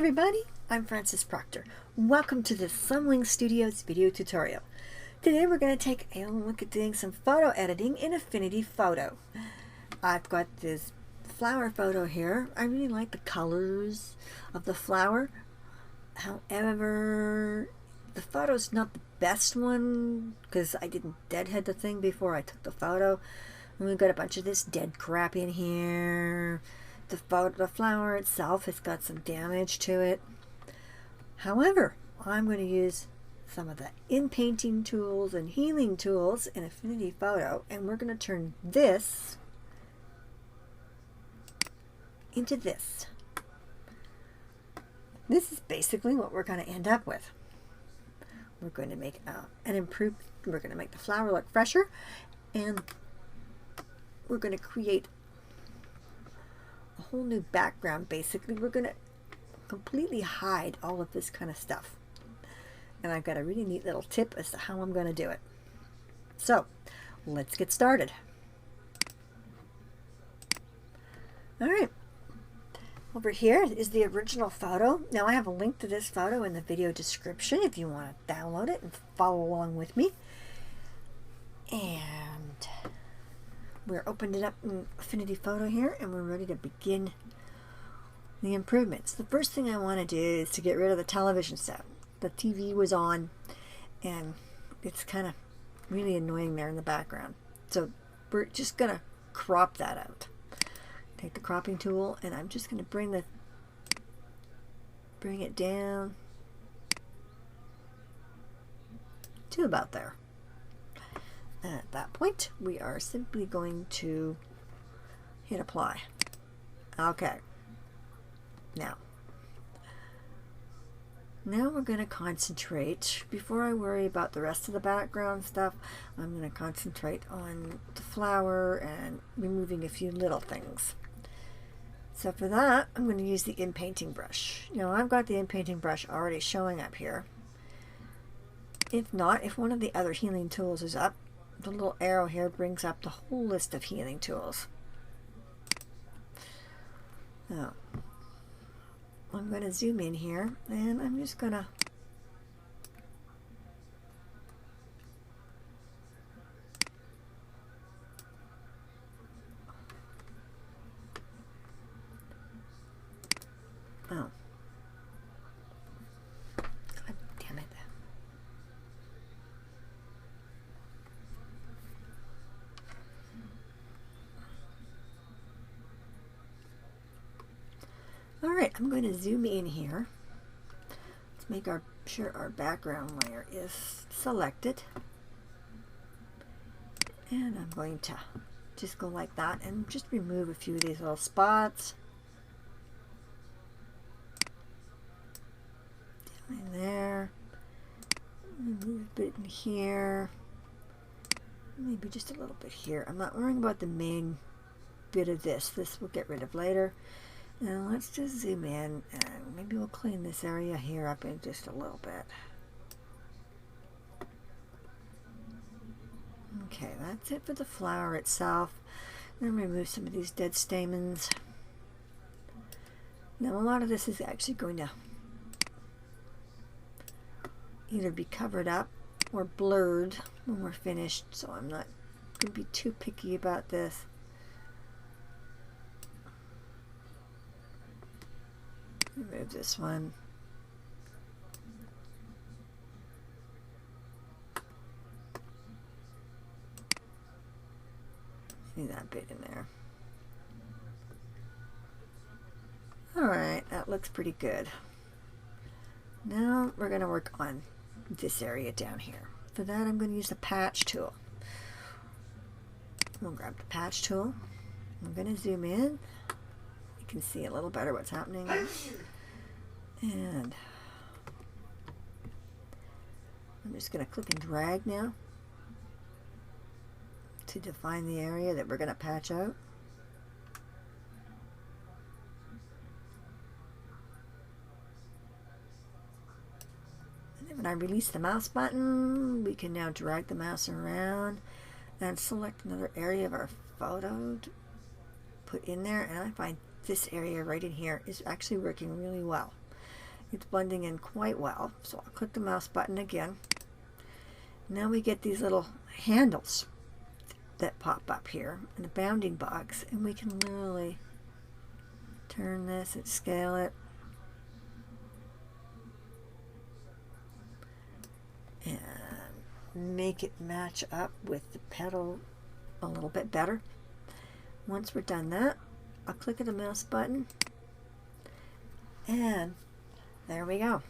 everybody, I'm Frances Proctor. Welcome to the Sunwing Studios video tutorial. Today we're going to take a look at doing some photo editing in Affinity Photo. I've got this flower photo here. I really like the colors of the flower. However, the photo's not the best one because I didn't deadhead the thing before I took the photo. And we've got a bunch of this dead crap in here. The flower itself has got some damage to it. However, I'm going to use some of the inpainting tools and healing tools in Affinity Photo, and we're going to turn this into this. This is basically what we're going to end up with. We're going to make we're going to make the flower look fresher, and we're going to create a whole new background. Basically, we're going to completely hide all of this kind of stuff. And I've got a really neat little tip as to how I'm going to do it. So, let's get started. Alright, over here is the original photo. Now I have a link to this photo in the video description if you want to download it and follow along with me. And we're opened it up in Affinity Photo here, and we're ready to begin the improvements. The first thing I want to do is to get rid of the television set. The TV was on, and it's kind of really annoying there in the background. So we're just going to crop that out. Take the cropping tool, and I'm just going to bring it down to about there. And at that point, we are simply going to hit apply. Okay. Now we're going to concentrate. Before I worry about the rest of the background stuff, I'm going to concentrate on the flower and removing a few little things. So for that, I'm going to use the inpainting brush. Now I've got the inpainting brush already showing up here. If not, if one of the other healing tools is up, the little arrow here brings up the whole list of healing tools. Now, I'm going to zoom in here, and I'm just going to God damn it. Alright, I'm going to zoom in here. Let's make sure our background layer is selected. And I'm going to just go like that and just remove a few of these little spots. Down in there. Move a bit in here. Maybe just a little bit here. I'm not worrying about the main bit of this. This we'll get rid of later. Now let's just zoom in, and maybe we'll clean this area here up in just a little bit. Okay, that's it for the flower itself. Then remove some of these dead stamens. Now a lot of this is actually going to either be covered up or blurred when we're finished, so I'm not going to be too picky about this. Remove this one. See that bit in there. Alright, that looks pretty good. Now we're going to work on this area down here. For that, I'm going to use the patch tool. We'll grab the patch tool. I'm going to zoom in. You can see a little better what's happening. And I'm just going to click and drag now to define the area that we're going to patch out. And then when I release the mouse button, we can now drag the mouse around and select another area of our photo to put in there, and I find this area right in here is actually working really well. It's blending in quite well. So I'll click the mouse button again. Now we get these little handles that pop up here in the bounding box, and we can literally turn this and scale it. And make it match up with the petal a little bit better. Once we're done that, I'll click the mouse button, and there we go.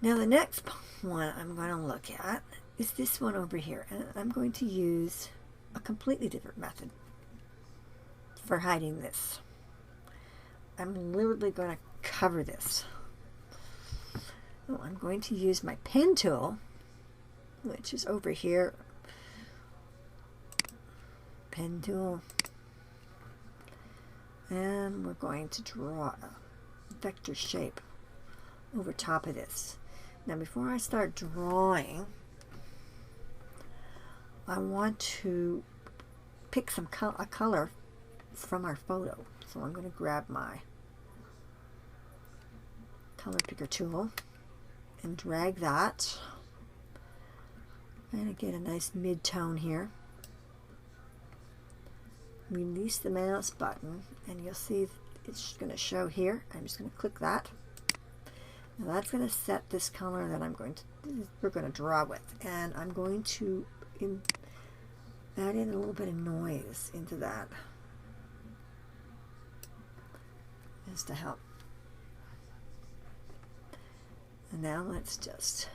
Now the next one I'm going to look at is this one over here, and I'm going to use a completely different method for hiding this. I'm literally going to cover this. So I'm going to use my pen tool, which is over here. Pen tool. And we're going to draw a vector shape over top of this. Now before I start drawing, I want to pick a color from our photo. So I'm going to grab my color picker tool and drag that. And get a nice mid-tone here. Release the mouse button, and you'll see it's going to show here. I'm just going to click that. Now that's going to set this color that we're going to draw with, and I'm going to add in a little bit of noise into that, just to help. And now let's just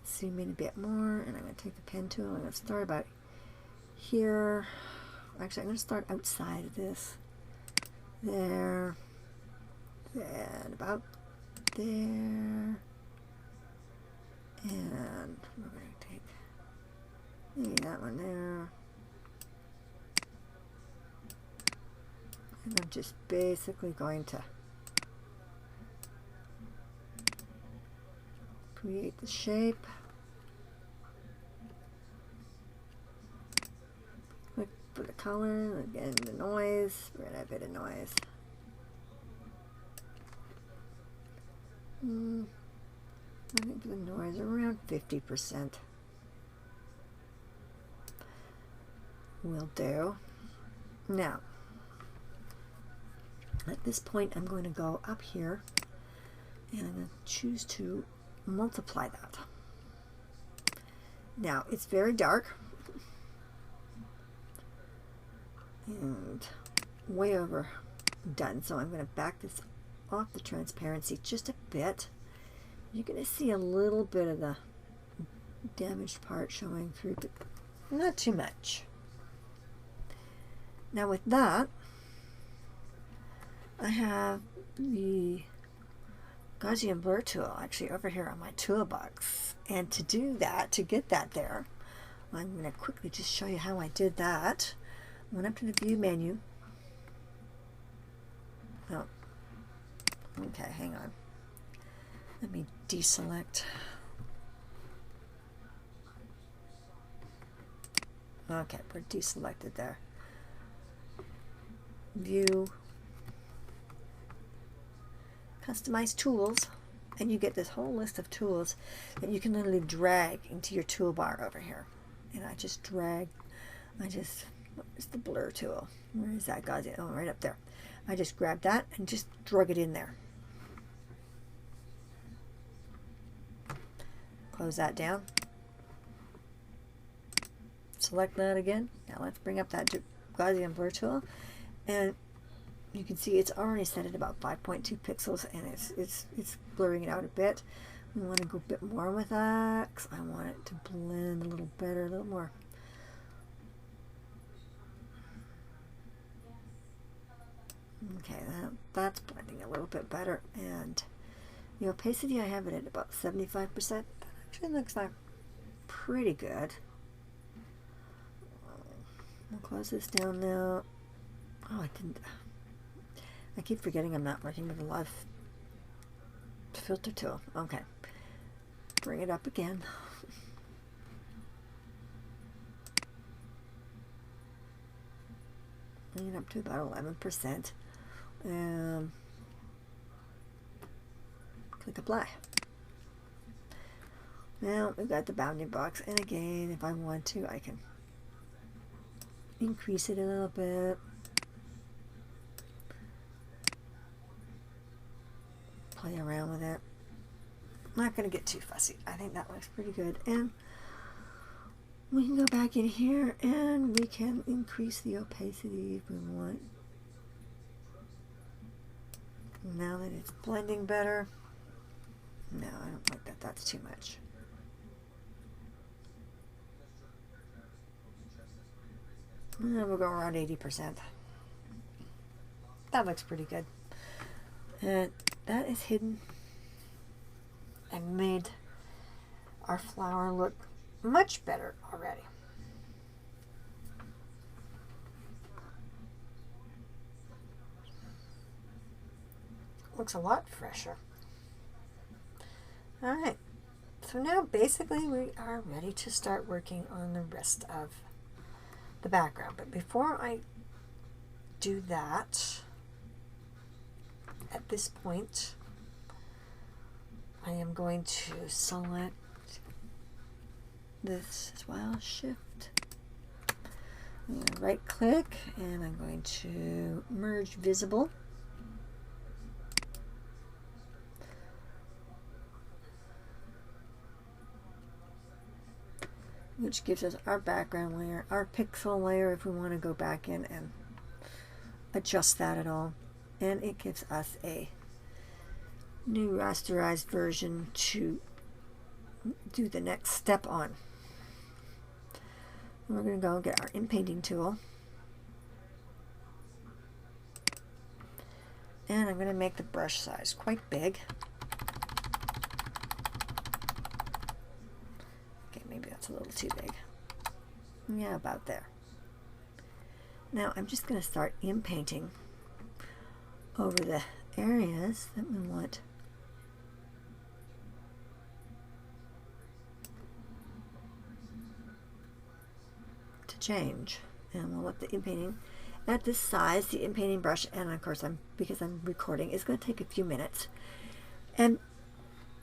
zoom in a bit more, and I'm going to take the pen tool. I'm going to start about here. Actually, I'm going to start outside of this. There. And about there. And we're going to take maybe that one there. And I'm just basically going to create the shape. Look for the color, again the noise, we're going to have a bit of noise. I think for the noise around 50% will do. Now, at this point I'm going to go up here and I'm going to choose to multiply that. Now it's very dark and way overdone, so I'm going to back this off the transparency just a bit. You're going to see a little bit of the damaged part showing through, but not too much. Now with that, I have the Gaussian blur tool actually over here on my toolbox, and to do that, to get that there, I'm going to quickly just show you how I did that. Went up to the view menu. Oh, okay, hang on. Let me deselect. Okay, we're deselected there. View, customize tools, and you get this whole list of tools that you can literally drag into your toolbar over here. And I just drag, where's the blur tool? Where is that, guys? Oh, right up there. I just grabbed that and just drug it in there. Close that down. Select that again. Now let's bring up that Gaussian blur tool, and you can see it's already set at about 5.2 pixels, and it's blurring it out a bit. We want to go a bit more with that because I want it to blend a little better, a little more. Okay, that's blending a little bit better, and the opacity I have it at about 75%. That actually looks like pretty good. We'll close this down now. Oh, I keep forgetting I'm not working with a live filter tool. Okay, bring it up again. Bring it up to about 11%. click apply. Now we've got the bounding box, and again, if I want to, I can increase it a little bit. Play around with it. I'm not going to get too fussy. I think that looks pretty good. And we can go back in here and we can increase the opacity if we want. Now that it's blending better. No, I don't like that. That's too much. And we'll go around 80%. That looks pretty good. And that is hidden. I made our flower look much better already. Looks a lot fresher. Alright, so now basically we are ready to start working on the rest of the background. But before I do that, at this point, I am going to select this as well, shift, I'm going to right click, and I'm going to merge visible. Which gives us our background layer, our pixel layer if we want to go back in and adjust that at all. And it gives us a new rasterized version to do the next step on. And we're going to go and get our Inpainting tool. And I'm going to make the brush size quite big. Maybe that's a little too big. Yeah, about there. Now I'm just going to start inpainting over the areas that we want to change. And we'll let the inpainting at this size, the inpainting brush, and of course because I'm recording, it's going to take a few minutes. And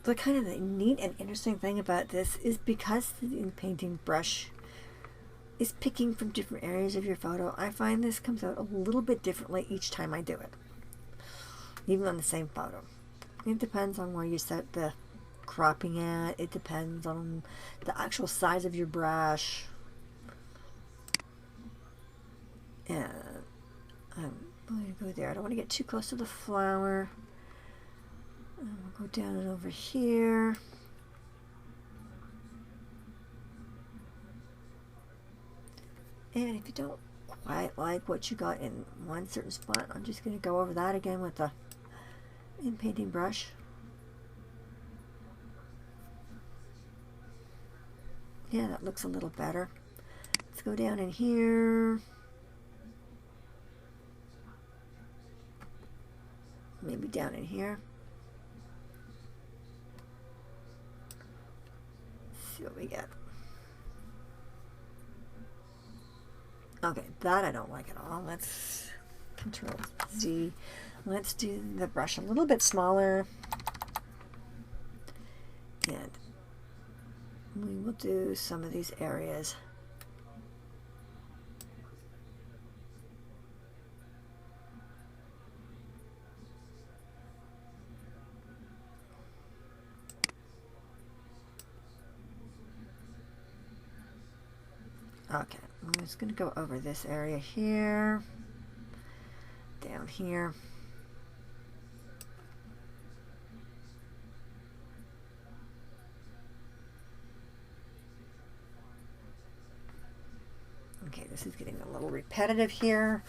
the kind of the neat and interesting thing about this is because the Inpainting brush is picking from different areas of your photo, I find this comes out a little bit differently each time I do it, even on the same photo. It depends on where you set the cropping at. It depends on the actual size of your brush. And I'm going to go there. I don't want to get too close to the flower. And we'll go down and over here. And if you don't quite like what you got in one certain spot, I'm just going to go over that again with the Inpainting brush. Yeah, that looks a little better. Let's go down in here. Maybe down in here. Let's see what we get. Okay, that I don't like at all. Let's Control Z. Let's do the brush a little bit smaller. And we will do some of these areas. Okay, I'm just going to go over this area here, down here. Okay, this is getting a little repetitive here.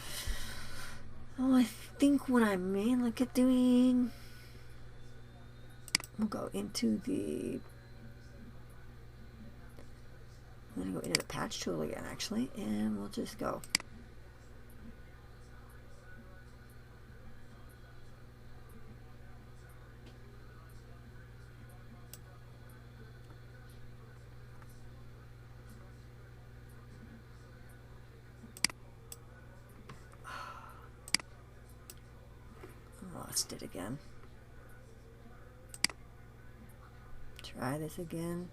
Oh, I think what I may look at doing, we'll go into the, I'm going to go into the patch tool again, actually, and we'll just go. Lost it again. try this again.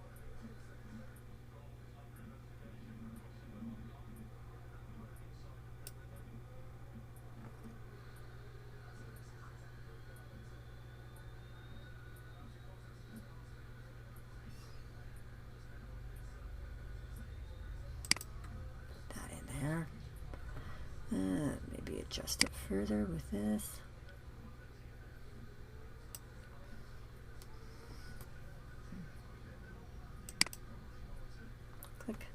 Put that in there. Maybe adjust it further with this. Click.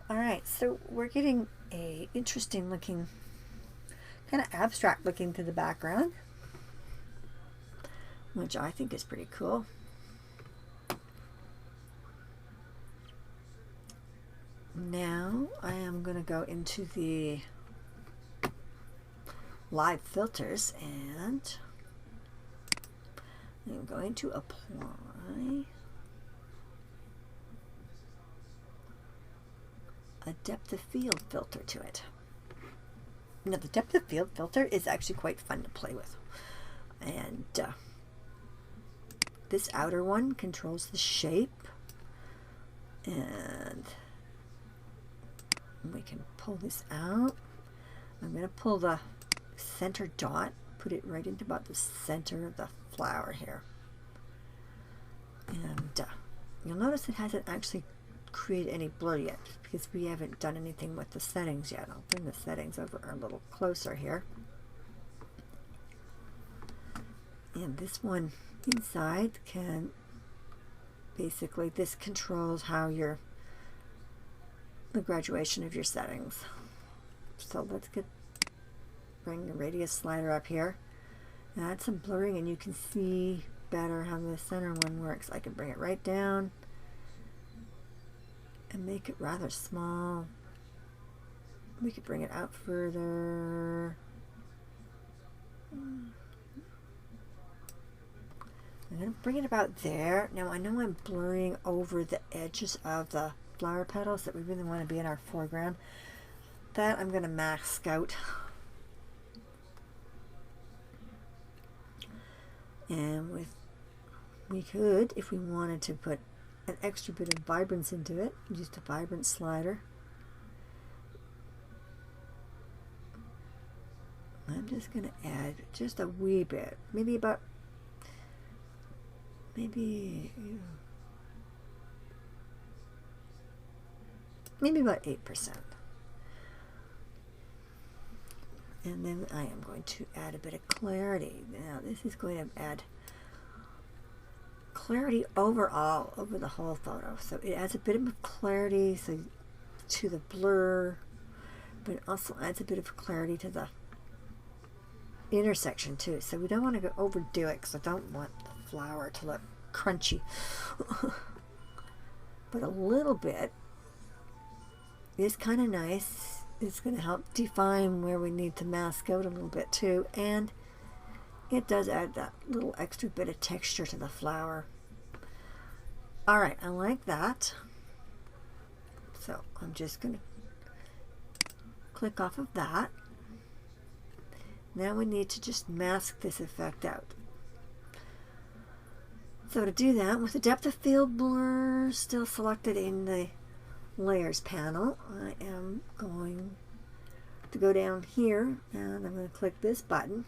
All right, so we're getting a interesting looking, kind of abstract looking to the background, which I think is pretty cool. Now I am going to go into the live filters and I'm going to apply a depth of field filter to it. Now the depth of field filter is actually quite fun to play with, and this outer one controls the shape, and we can pull this out. I'm going to pull the center dot, put it right into about the center of the flower here, and you'll notice it hasn't actually created any blur yet because we haven't done anything with the settings yet. I'll bring the settings over a little closer here, and this one inside can basically, this controls how the graduation of your settings. So let's bring the radius slider up here, add some blurring, and you can see better how the center one works. I can bring it right down and make it rather small. We could bring it out further. I'm going to bring it about there. Now I know I'm blurring over the edges of the flower petals that we really want to be in our foreground. That I'm going to mask out. And we could, if we wanted to put an extra bit of vibrance into it, use the vibrance slider. I'm just going to add just a wee bit, maybe about 8%. And then I am going to add a bit of clarity. Now this is going to add clarity overall over the whole photo. So it adds a bit of clarity to the blur, but it also adds a bit of clarity to the intersection too. So we don't want to overdo it because I don't want the flower to look crunchy. But a little bit is kind of nice. It's going to help define where we need to mask out a little bit too, and it does add that little extra bit of texture to the flower. Alright, I like that. So I'm just going to click off of that. Now we need to just mask this effect out. So to do that, with the depth of field blur still selected in the layers panel, I am going to go down here and I'm going to click this button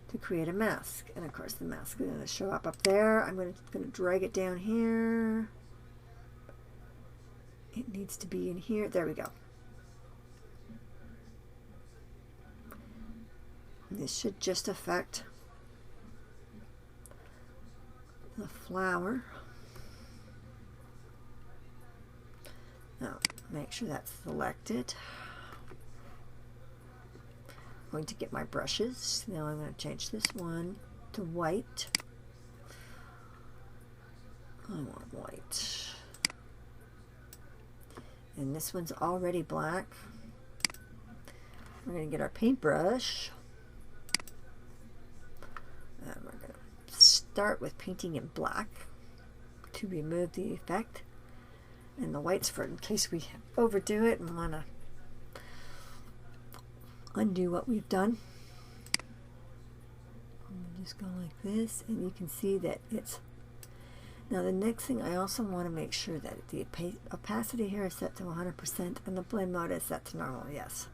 to create a mask. And of course the mask is going to show up there. I'm going to drag it down here. It needs to be in here. There we go. And this should just affect the flower. Now, make sure that's selected. I'm going to get my brushes. Now I'm going to change this one to white. I want white. And this one's already black. We're going to get our paintbrush. And we're going to start with painting in black to remove the effect. And the white's for in case we overdo it and want to undo what we've done. Just go like this, and you can see that it's Now the next thing, I also want to make sure that the opacity here is set to 100% and the blend mode is set to normal, yes.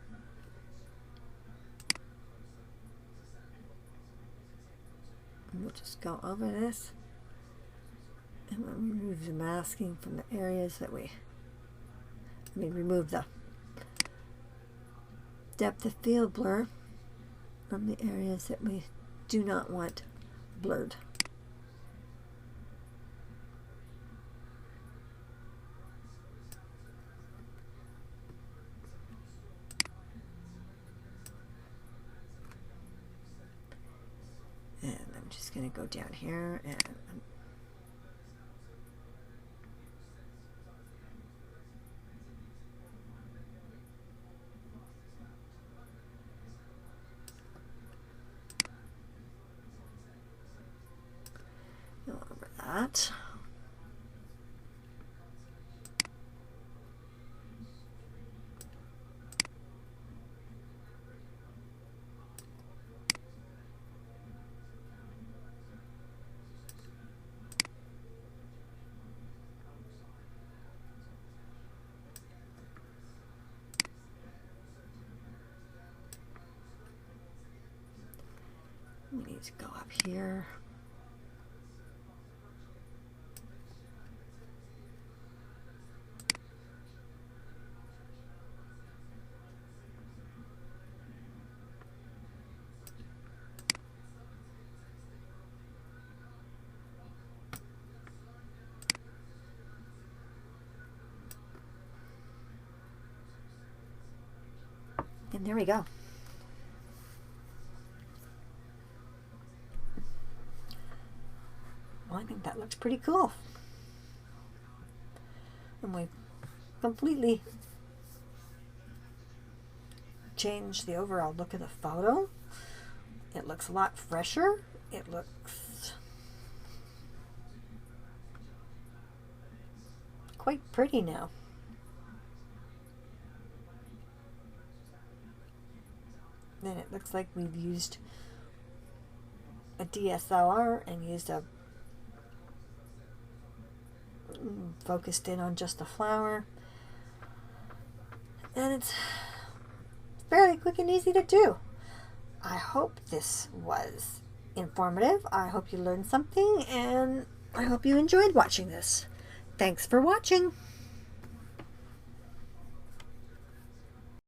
And we'll just go over this and we'll remove the masking from the areas that remove the depth of field blur from the areas that we do not want blurred. And I'm just going to go down here and go over that. We need to go up here. And there we go. Well, I think that looks pretty cool. And we completely changed the overall look of the photo. It looks a lot fresher. It looks quite pretty now. Then it looks like we've used a DSLR and used a focused in on just the flower, and it's fairly quick and easy to do. I hope this was informative. I hope you learned something, and I hope you enjoyed watching this. Thanks for watching.